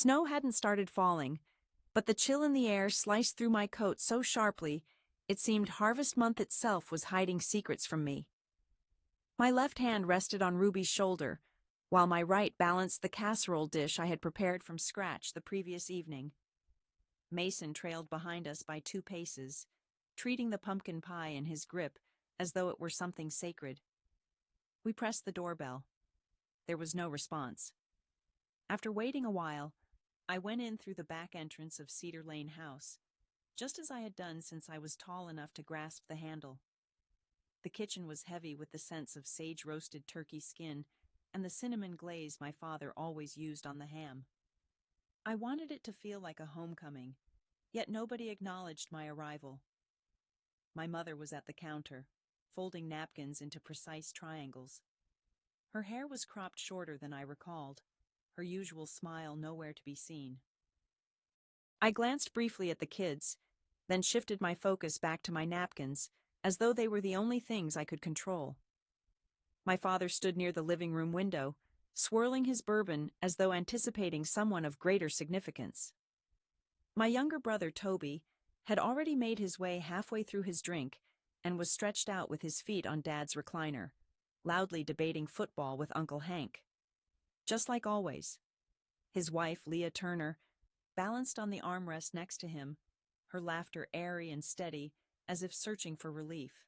Snow hadn't started falling, but the chill in the air sliced through my coat so sharply it seemed harvest month itself was hiding secrets from me. My left hand rested on Ruby's shoulder, while my right balanced the casserole dish I had prepared from scratch the previous evening. Mason trailed behind us by 2 paces, treating the pumpkin pie in his grip as though it were something sacred. We pressed the doorbell. There was no response. After waiting a while, I went in through the back entrance of Cedar Lane House, just as I had done since I was tall enough to grasp the handle. The kitchen was heavy with the scents of sage-roasted turkey skin and the cinnamon glaze my father always used on the ham. I wanted it to feel like a homecoming, yet nobody acknowledged my arrival. My mother was at the counter, folding napkins into precise triangles. Her hair was cropped shorter than I recalled, her usual smile nowhere to be seen. I glanced briefly at the kids, then shifted my focus back to my napkins, as though they were the only things I could control. My father stood near the living room window, swirling his bourbon as though anticipating someone of greater significance. My younger brother, Toby, had already made his way halfway through his drink and was stretched out with his feet on Dad's recliner, loudly debating football with Uncle Hank. Just like always. His wife, Leah Turner, balanced on the armrest next to him, her laughter airy and steady, as if searching for relief.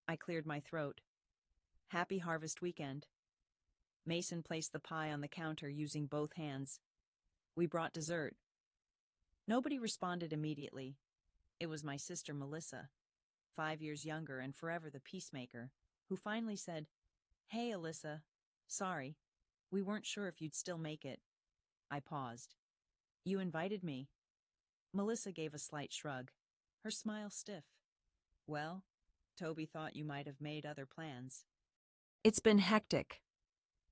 I cleared my throat. Happy harvest weekend. Mason placed the pie on the counter using both hands. We brought dessert. Nobody responded immediately. It was my sister Melissa, 5 years younger and forever the peacemaker, who finally said, "Hey, Alyssa. Sorry. We weren't sure if you'd still make it." I paused. "You invited me." Melissa gave a slight shrug, her smile stiff. "Well, Toby thought you might have made other plans." "It's been hectic."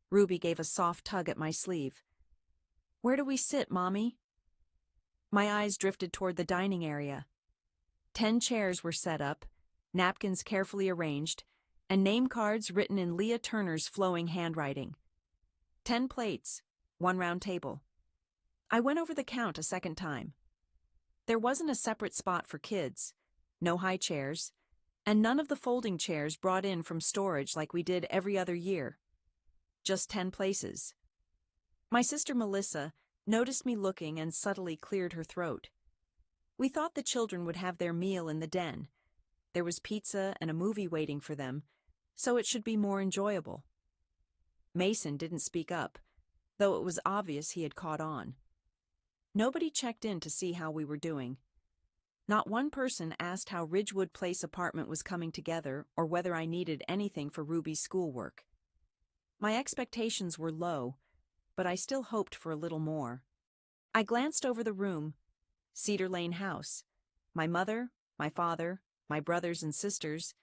Ruby gave a soft tug at my sleeve. "Where do we sit, Mommy?" My eyes drifted toward the dining area. 10 chairs were set up, napkins carefully arranged, and name cards written in Leah Turner's flowing handwriting. 10 plates, 1 round table. I went over the count a second time. There wasn't a separate spot for kids, no high chairs, and none of the folding chairs brought in from storage like we did every other year. Just 10 places. My sister Melissa noticed me looking and subtly cleared her throat. We thought the children would have their meal in the den. There was pizza and a movie waiting for them, so it should be more enjoyable. Mason didn't speak up, though it was obvious he had caught on. Nobody checked in to see how we were doing. Not one person asked how Ridgewood Place apartment was coming together or whether I needed anything for Ruby's schoolwork. My expectations were low, but I still hoped for a little more. I glanced over the room. Cedar Lane House. My mother, my father, my brothers and sisters,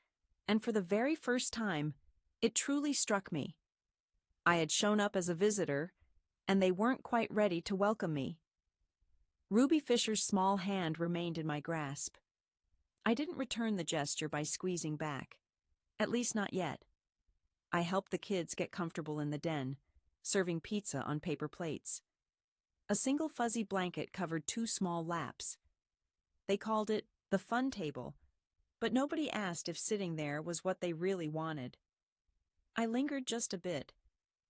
and for the very first time, it truly struck me. I had shown up as a visitor, and they weren't quite ready to welcome me. Ruby Fisher's small hand remained in my grasp. I didn't return the gesture by squeezing back. At least not yet. I helped the kids get comfortable in the den, serving pizza on paper plates. A single fuzzy blanket covered 2 small laps. They called it the fun table, but nobody asked if sitting there was what they really wanted. I lingered just a bit,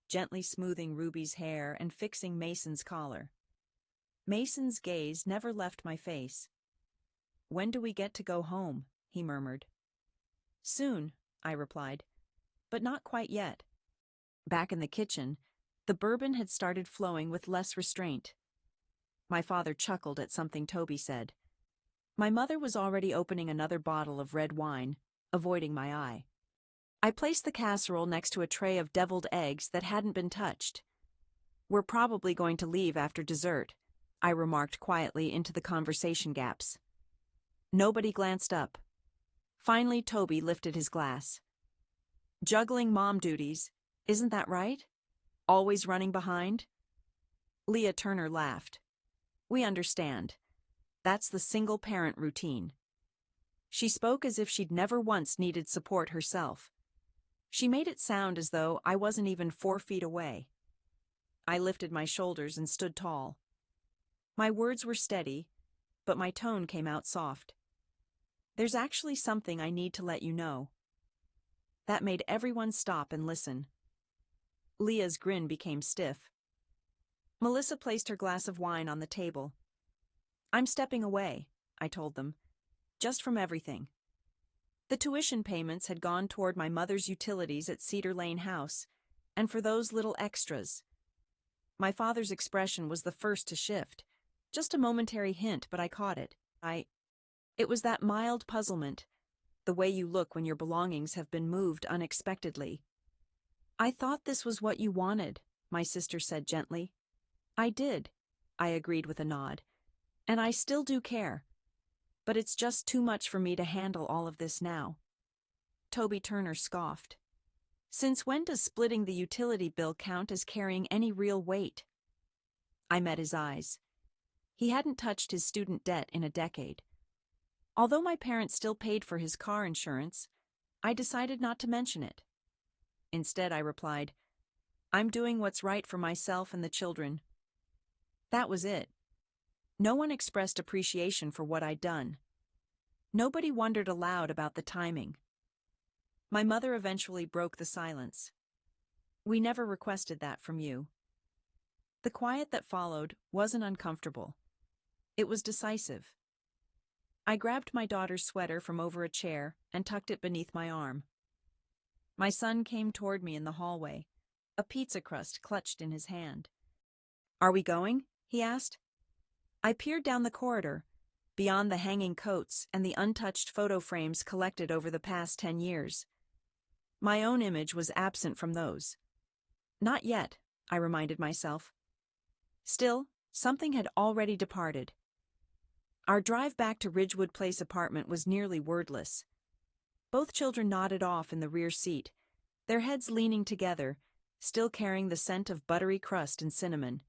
gently smoothing Ruby's hair and fixing Mason's collar. Mason's gaze never left my face. "When do we get to go home?" he murmured. "Soon," I replied, "but not quite yet." Back in the kitchen, the bourbon had started flowing with less restraint. My father chuckled at something Toby said. My mother was already opening another bottle of red wine, avoiding my eye. I placed the casserole next to a tray of deviled eggs that hadn't been touched. "We're probably going to leave after dessert," I remarked quietly into the conversation gaps. Nobody glanced up. Finally, Toby lifted his glass. "Juggling mom duties, isn't that right? Always running behind?" Leah Turner laughed. "We understand. That's the single-parent routine." She spoke as if she'd never once needed support herself. She made it sound as though I wasn't even 4 feet away. I lifted my shoulders and stood tall. My words were steady, but my tone came out soft. There's actually something I need to let you know. That made everyone stop and listen. Leah's grin became stiff. Melissa placed her glass of wine on the table. I'm stepping away, I told them, just from everything. The tuition payments had gone toward my mother's utilities at Cedar Lane House, and for those little extras. My father's expression was the first to shift. Just a momentary hint, but I caught it. It was that mild puzzlement, the way you look when your belongings have been moved unexpectedly. I thought this was what you wanted, my sister said gently. I did, I agreed with a nod. And I still do care. But it's just too much for me to handle all of this now. Toby Turner scoffed. Since when does splitting the utility bill count as carrying any real weight? I met his eyes. He hadn't touched his student debt in a decade. Although my parents still paid for his car insurance, I decided not to mention it. Instead, I replied, I'm doing what's right for myself and the children. That was it. No one expressed appreciation for what I'd done. Nobody wondered aloud about the timing. My mother eventually broke the silence. We never requested that from you. The quiet that followed wasn't uncomfortable. It was decisive. I grabbed my daughter's sweater from over a chair and tucked it beneath my arm. My son came toward me in the hallway, a pizza crust clutched in his hand. Are we going? He asked. I peered down the corridor, beyond the hanging coats and the untouched photo frames collected over the past 10 years. My own image was absent from those. Not yet, I reminded myself. Still, something had already departed. Our drive back to Ridgewood Place apartment was nearly wordless. Both children nodded off in the rear seat, their heads leaning together, still carrying the scent of buttery crust and cinnamon.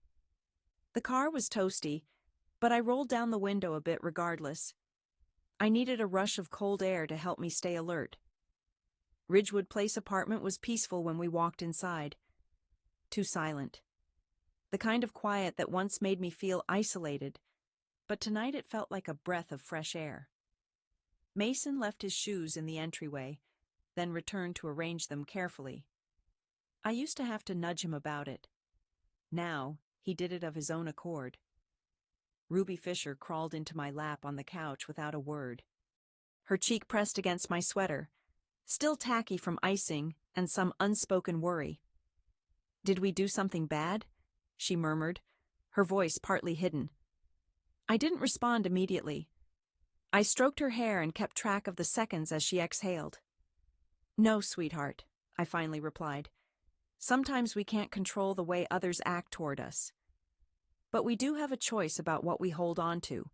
The car was toasty, but I rolled down the window a bit regardless. I needed a rush of cold air to help me stay alert. Ridgewood Place apartment was peaceful when we walked inside. Too silent. The kind of quiet that once made me feel isolated, but tonight it felt like a breath of fresh air. Mason left his shoes in the entryway, then returned to arrange them carefully. I used to have to nudge him about it. Now, he did it of his own accord. Ruby Fisher crawled into my lap on the couch without a word. Her cheek pressed against my sweater, still tacky from icing and some unspoken worry. Did we do something bad? She murmured, her voice partly hidden. I didn't respond immediately. I stroked her hair and kept track of the seconds as she exhaled. No, sweetheart, I finally replied. Sometimes we can't control the way others act toward us. But we do have a choice about what we hold on to.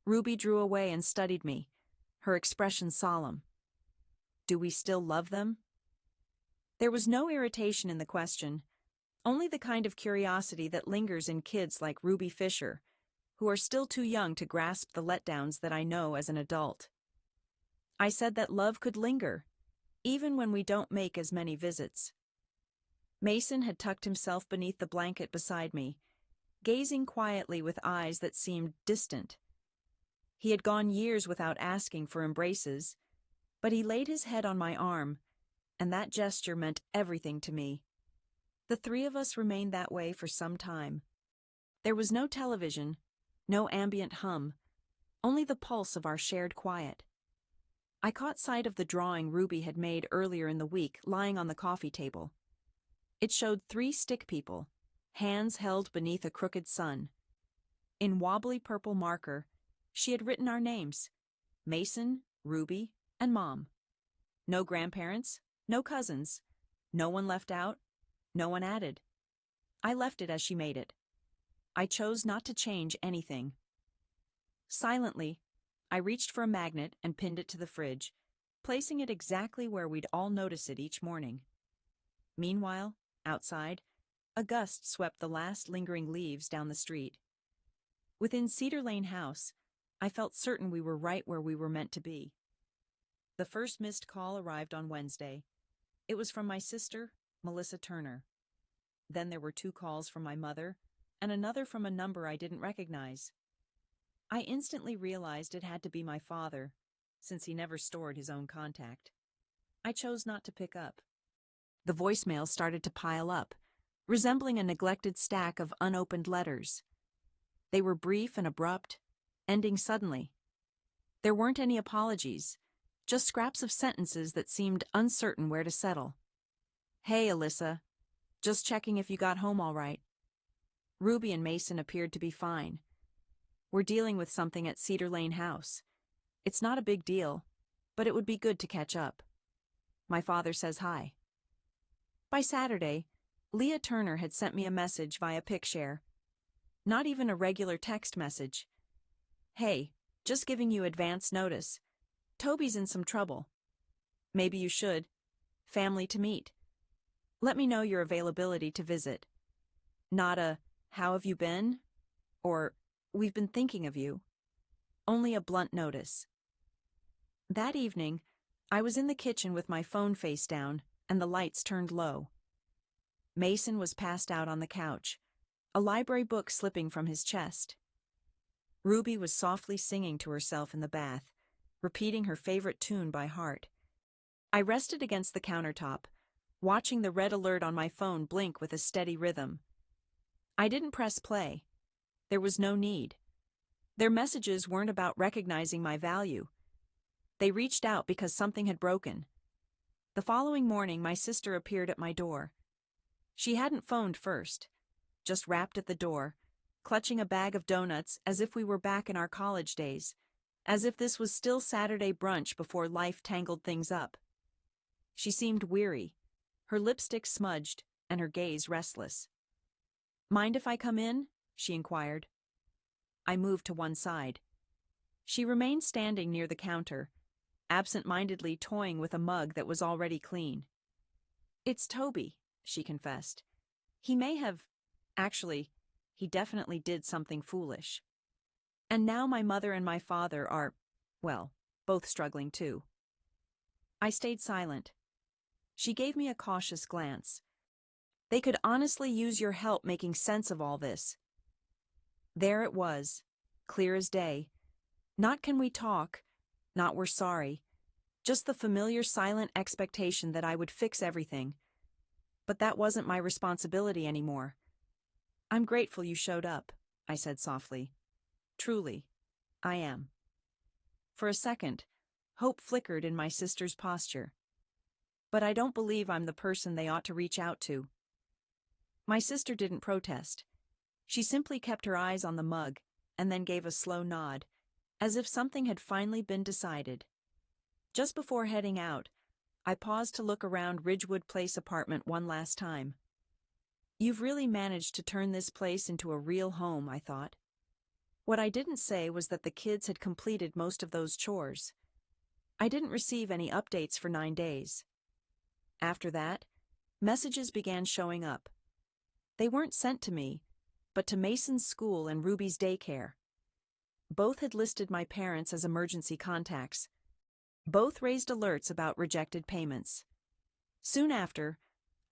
Ruby drew away and studied me, her expression solemn. Do we still love them? There was no irritation in the question, only the kind of curiosity that lingers in kids like Ruby Fisher, who are still too young to grasp the letdowns that I know as an adult. I said that love could linger, even when we don't make as many visits. Mason had tucked himself beneath the blanket beside me, gazing quietly with eyes that seemed distant. He had gone years without asking for embraces, but he laid his head on my arm, and that gesture meant everything to me. The three of us remained that way for some time. There was no television, no ambient hum, only the pulse of our shared quiet. I caught sight of the drawing Ruby had made earlier in the week lying on the coffee table. It showed 3 stick people, hands held beneath a crooked sun. In wobbly purple marker, she had written our names, Mason, Ruby, and Mom. No grandparents, no cousins, no one left out, no one added. I left it as she made it. I chose not to change anything. Silently, I reached for a magnet and pinned it to the fridge, placing it exactly where we'd all notice it each morning. Meanwhile, outside, a gust swept the last lingering leaves down the street. Within Cedar Lane House, I felt certain we were right where we were meant to be. The first missed call arrived on Wednesday. It was from my sister, Melissa Turner. Then there were 2 calls from my mother, and another from a number I didn't recognize. I instantly realized it had to be my father, since he never stored his own contact. I chose not to pick up. The voicemail started to pile up, resembling a neglected stack of unopened letters. They were brief and abrupt, ending suddenly. There weren't any apologies, just scraps of sentences that seemed uncertain where to settle. "Hey, Alyssa. Just checking if you got home all right. Ruby and Mason appeared to be fine. We're dealing with something at Cedar Lane House. It's not a big deal, but it would be good to catch up. My father says hi." By Saturday, Leah Turner had sent me a message via Picshare. Not even a regular text message. "Hey, just giving you advance notice. Toby's in some trouble. Maybe you should. Family to meet. Let me know your availability to visit." Not a, "How have you been?" or "We've been thinking of you." Only a blunt notice. That evening, I was in the kitchen with my phone face down and the lights turned low. Mason was passed out on the couch, a library book slipping from his chest. Ruby was softly singing to herself in the bath, repeating her favorite tune by heart. I rested against the countertop, watching the red alert on my phone blink with a steady rhythm. I didn't press play. There was no need. Their messages weren't about recognizing my value. They reached out because something had broken. The following morning, my sister appeared at my door. She hadn't phoned first, just rapped at the door, clutching a bag of donuts as if we were back in our college days, as if this was still Saturday brunch before life tangled things up. She seemed weary, her lipstick smudged and her gaze restless. "Mind if I come in?" she inquired. I moved to one side. She remained standing near the counter, absent-mindedly toying with a mug that was already clean. "It's Toby," she confessed. "He may have... Actually, he definitely did something foolish. And now my mother and my father are, well, both struggling too." I stayed silent. She gave me a cautious glance. "They could honestly use your help making sense of all this." There it was, clear as day. Not "can we talk," not "we're sorry," just the familiar silent expectation that I would fix everything. But that wasn't my responsibility anymore. "I'm grateful you showed up," I said softly. "Truly, I am." For a second, hope flickered in my sister's posture. "But I don't believe I'm the person they ought to reach out to." My sister didn't protest. She simply kept her eyes on the mug, and then gave a slow nod, as if something had finally been decided. Just before heading out, I paused to look around Ridgewood Place apartment one last time. "You've really managed to turn this place into a real home," I thought. What I didn't say was that the kids had completed most of those chores. I didn't receive any updates for 9 days. After that, messages began showing up. They weren't sent to me, but to Mason's school and Ruby's daycare. Both had listed my parents as emergency contacts. Both raised alerts about rejected payments. Soon after,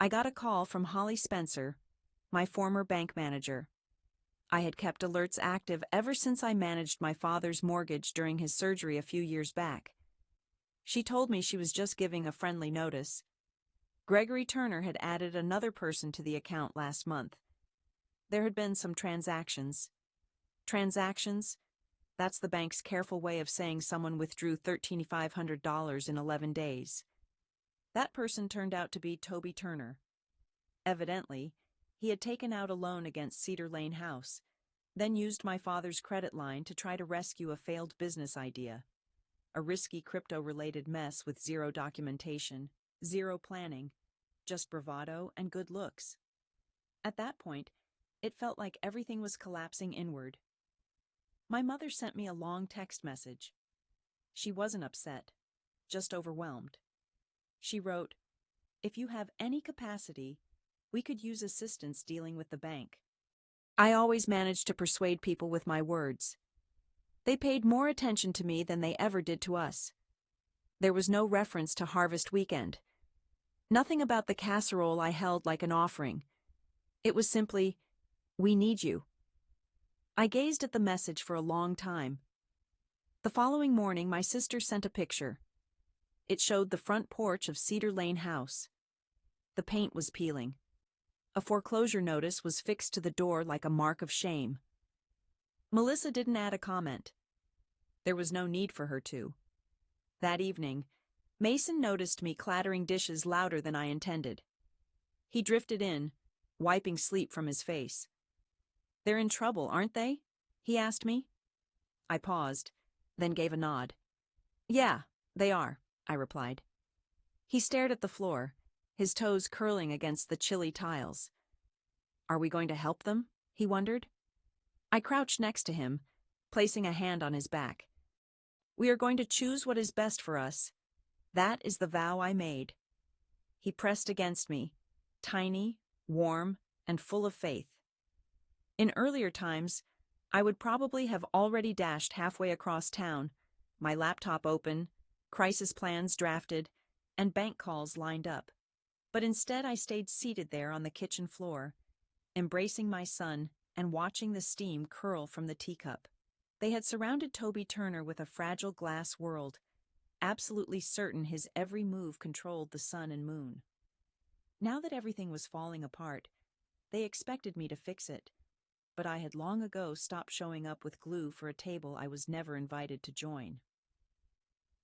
I got a call from Holly Spencer, my former bank manager. I had kept alerts active ever since I managed my father's mortgage during his surgery a few years back. She told me she was just giving a friendly notice. Gregory Turner had added another person to the account last month. There had been some transactions. Transactions? That's the bank's careful way of saying someone withdrew $1,300 in 11 days. That person turned out to be Toby Turner. Evidently, he had taken out a loan against Cedar Lane House, then used my father's credit line to try to rescue a failed business idea. A risky crypto-related mess with zero documentation, zero planning, just bravado and good looks. At that point, it felt like everything was collapsing inward. My mother sent me a long text message. She wasn't upset, just overwhelmed. She wrote, "If you have any capacity, we could use assistance dealing with the bank." I always managed to persuade people with my words. They paid more attention to me than they ever did to us. There was no reference to Harvest Weekend. Nothing about the casserole I held like an offering. It was simply, We need you. I gazed at the message for a long time. The following morning, my sister sent a picture. It showed the front porch of Cedar Lane House. The paint was peeling. A foreclosure notice was fixed to the door like a mark of shame. Melissa didn't add a comment. There was no need for her to. That evening, Mason noticed me clattering dishes louder than I intended. He drifted in, wiping sleep from his face. "They're in trouble, aren't they?" he asked me. I paused, then gave a nod. "Yeah, they are," I replied. He stared at the floor, his toes curling against the chilly tiles. "Are we going to help them?" he wondered. I crouched next to him, placing a hand on his back. "We are going to choose what is best for us. That is the vow I made." He pressed against me, tiny, warm, and full of faith. In earlier times, I would probably have already dashed halfway across town, my laptop open, crisis plans drafted, and bank calls lined up. But instead I stayed seated there on the kitchen floor, embracing my son and watching the steam curl from the teacup. They had surrounded Toby Turner with a fragile glass world, absolutely certain his every move controlled the sun and moon. Now that everything was falling apart, they expected me to fix it, but I had long ago stopped showing up with glue for a table I was never invited to join.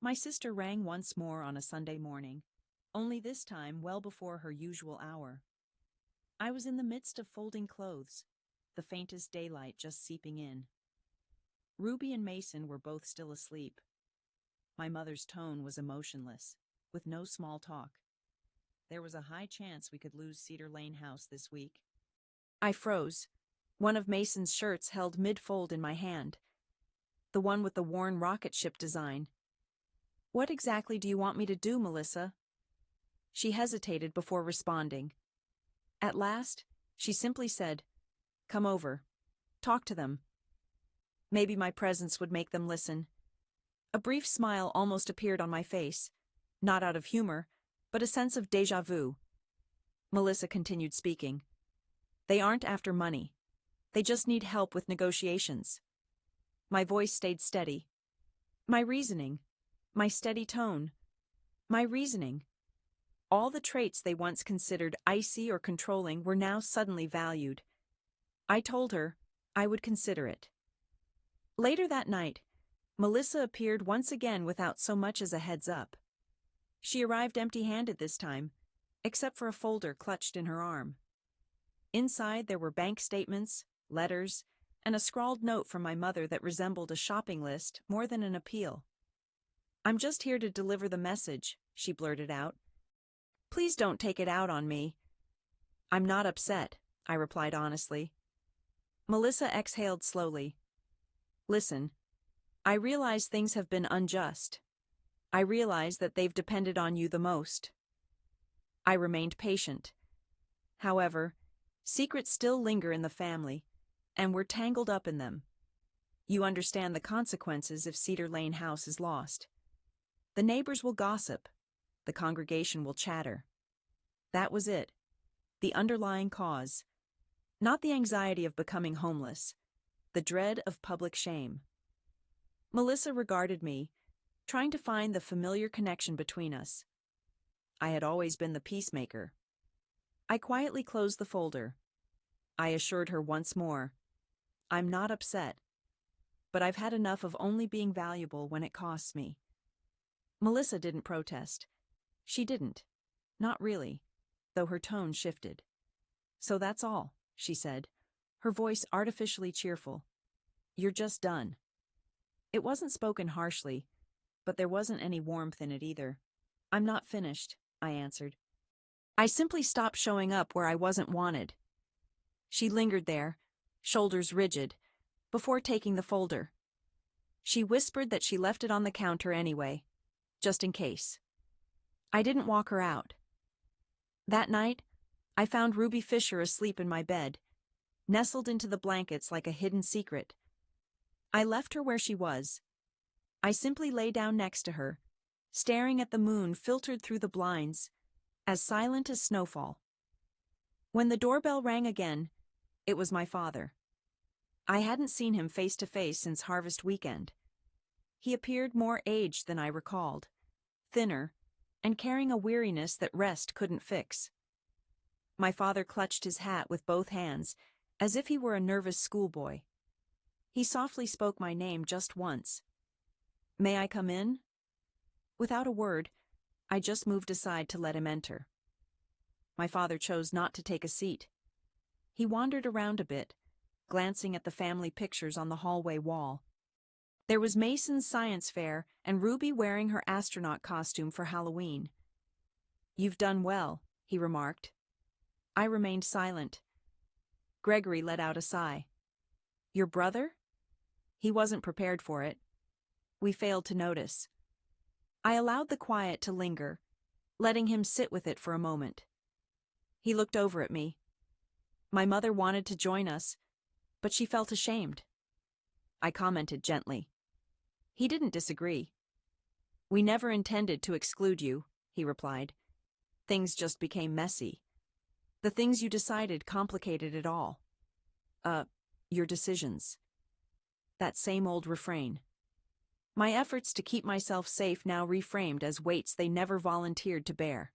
My sister rang once more on a Sunday morning, only this time well before her usual hour. I was in the midst of folding clothes, the faintest daylight just seeping in. Ruby and Mason were both still asleep. My mother's tone was emotionless, with no small talk. There was a high chance we could lose Cedar Lane House this week. I froze, one of Mason's shirts held mid-fold in my hand, the one with the worn rocket ship design. "What exactly do you want me to do, Melissa?" She hesitated before responding. At last, she simply said, "Come over. Talk to them." Maybe my presence would make them listen. A brief smile almost appeared on my face, not out of humor, but a sense of déjà vu. Melissa continued speaking. "They aren't after money. They just need help with negotiations." My voice stayed steady. My reasoning, my steady tone, my reasoning. All the traits they once considered icy or controlling were now suddenly valued. I told her I would consider it. Later that night, Melissa appeared once again without so much as a heads up. She arrived empty-handed this time, except for a folder clutched in her arm. Inside there were bank statements, letters, and a scrawled note from my mother that resembled a shopping list more than an appeal. "I'm just here to deliver the message," she blurted out. "Please don't take it out on me." "I'm not upset," I replied honestly. Melissa exhaled slowly. "Listen, I realize things have been unjust. I realize that they've depended on you the most." I remained patient. However, secrets still linger in the family, and we're tangled up in them. You understand the consequences if Cedar Lane House is lost. The neighbors will gossip. The congregation will chatter. That was it. The underlying cause. Not the anxiety of becoming homeless. The dread of public shame. Melissa regarded me, trying to find the familiar connection between us. I had always been the peacemaker. I quietly closed the folder. I assured her once more, "I'm not upset, but I've had enough of only being valuable when it costs me." Melissa didn't protest. She didn't. Not really, though her tone shifted. "So that's all," she said, her voice artificially cheerful. "You're just done." It wasn't spoken harshly, but there wasn't any warmth in it either. "I'm not finished," I answered. "I simply stopped showing up where I wasn't wanted." She lingered there, shoulders rigid, before taking the folder. She whispered that she left it on the counter anyway, just in case. I didn't walk her out. That night, I found Ruby Fisher asleep in my bed, nestled into the blankets like a hidden secret. I left her where she was. I simply lay down next to her, staring at the moon filtered through the blinds, as silent as snowfall. When the doorbell rang again, It was my father. I hadn't seen him face to face since harvest weekend. He appeared more aged than I recalled, thinner, and carrying a weariness that rest couldn't fix. My father clutched his hat with both hands, as if he were a nervous schoolboy. He softly spoke my name just once. "May I come in?" Without a word, I just moved aside to let him enter. My father chose not to take a seat. He wandered around a bit, glancing at the family pictures on the hallway wall. There was Mason's science fair and Ruby wearing her astronaut costume for Halloween. "You've done well," he remarked. I remained silent. Gregory let out a sigh. "Your brother?" He wasn't prepared for it. We failed to notice. I allowed the quiet to linger, letting him sit with it for a moment. He looked over at me. My mother wanted to join us, but she felt ashamed. I commented gently. He didn't disagree. "We never intended to exclude you," he replied. "Things just became messy. The things you decided complicated it all. Your decisions." That same old refrain. My efforts to keep myself safe now reframed as weights they never volunteered to bear.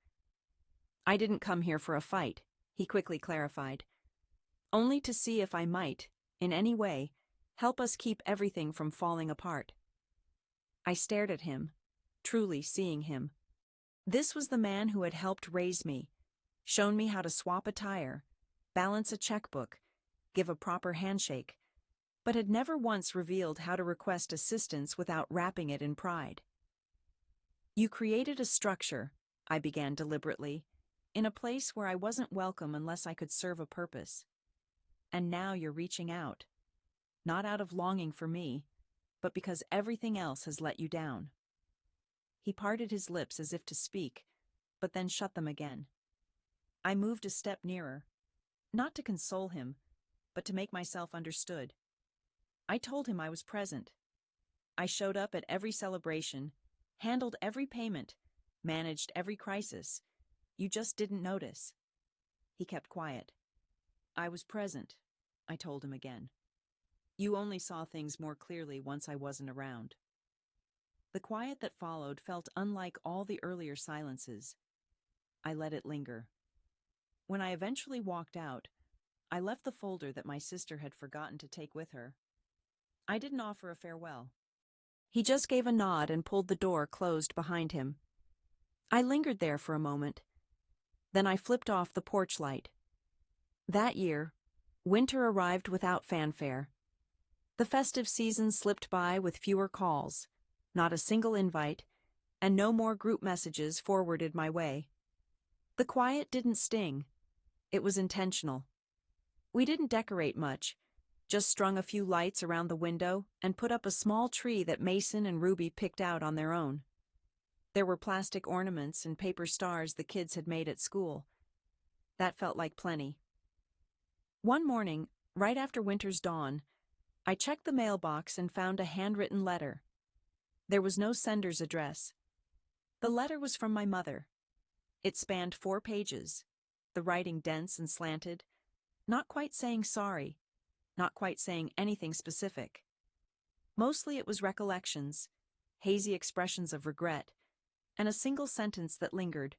"I didn't come here for a fight," he quickly clarified. "Only to see if I might, in any way, help us keep everything from falling apart." I stared at him, truly seeing him. This was the man who had helped raise me, shown me how to swap a tire, balance a checkbook, give a proper handshake, but had never once revealed how to request assistance without wrapping it in pride. "You created a structure," I began deliberately, "in a place where I wasn't welcome unless I could serve a purpose. And now you're reaching out. Not out of longing for me, but because everything else has let you down." He parted his lips as if to speak, but then shut them again. I moved a step nearer, not to console him, but to make myself understood. I told him I was present. I showed up at every celebration, handled every payment, managed every crisis. You just didn't notice. He kept quiet. "I was present," I told him again. "You only saw things more clearly once I wasn't around." The quiet that followed felt unlike all the earlier silences. I let it linger. When I eventually walked out, I left the folder that my sister had forgotten to take with her. I didn't offer a farewell. He just gave a nod and pulled the door closed behind him. I lingered there for a moment. Then I flipped off the porch light. That year, winter arrived without fanfare. The festive season slipped by with fewer calls, not a single invite, and no more group messages forwarded my way. The quiet didn't sting. It was intentional. We didn't decorate much, just strung a few lights around the window and put up a small tree that Mason and Ruby picked out on their own. There were plastic ornaments and paper stars the kids had made at school. That felt like plenty. One morning, right after winter's dawn, I checked the mailbox and found a handwritten letter. There was no sender's address. The letter was from my mother. It spanned 4 pages, the writing dense and slanted, not quite saying sorry, not quite saying anything specific. Mostly it was recollections, hazy expressions of regret, and a single sentence that lingered.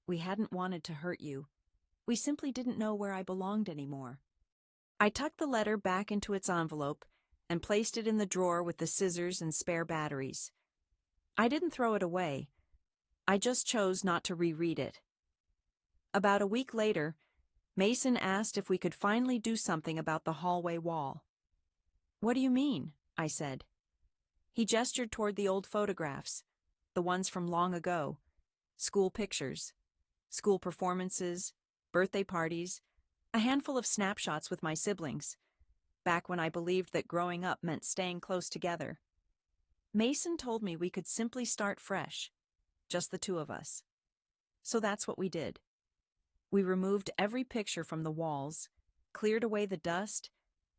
"We hadn't wanted to hurt you. We simply didn't know where I belonged anymore." I tucked the letter back into its envelope and placed it in the drawer with the scissors and spare batteries. I didn't throw it away. I just chose not to reread it. About a week later, Mason asked if we could finally do something about the hallway wall. "What do you mean?" I said. He gestured toward the old photographs, the ones from long ago, school pictures, school performances, birthday parties, a handful of snapshots with my siblings, back when I believed that growing up meant staying close together. Mason told me we could simply start fresh, just the two of us. So that's what we did. We removed every picture from the walls, cleared away the dust,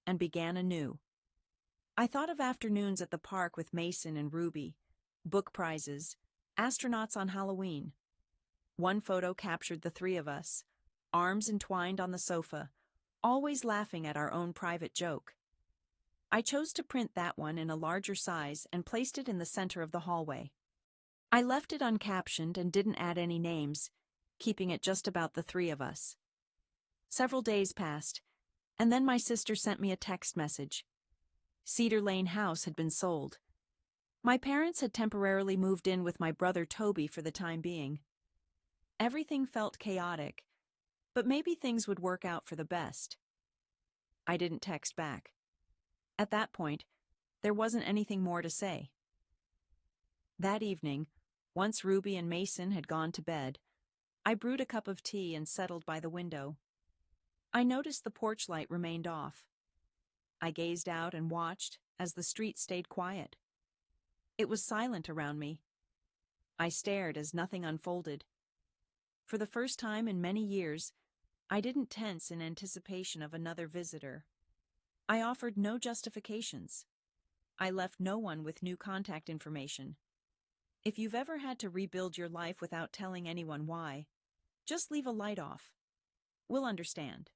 and began anew. I thought of afternoons at the park with Mason and Ruby, book prizes, astronauts on Halloween. One photo captured the 3 of us, arms entwined on the sofa, always laughing at our own private joke. I chose to print that one in a larger size and placed it in the center of the hallway. I left it uncaptioned and didn't add any names, keeping it just about the three of us. Several days passed, and then my sister sent me a text message. Cedar Lane House had been sold. My parents had temporarily moved in with my brother Toby for the time being. Everything felt chaotic, but maybe things would work out for the best. I didn't text back. At that point, there wasn't anything more to say. That evening, once Ruby and Mason had gone to bed, I brewed a cup of tea and settled by the window. I noticed the porch light remained off. I gazed out and watched as the street stayed quiet. It was silent around me. I stared as nothing unfolded. For the first time in many years, I didn't tense in anticipation of another visitor. I offered no justifications. I left no one with new contact information. If you've ever had to rebuild your life without telling anyone why, just leave a light off. We'll understand.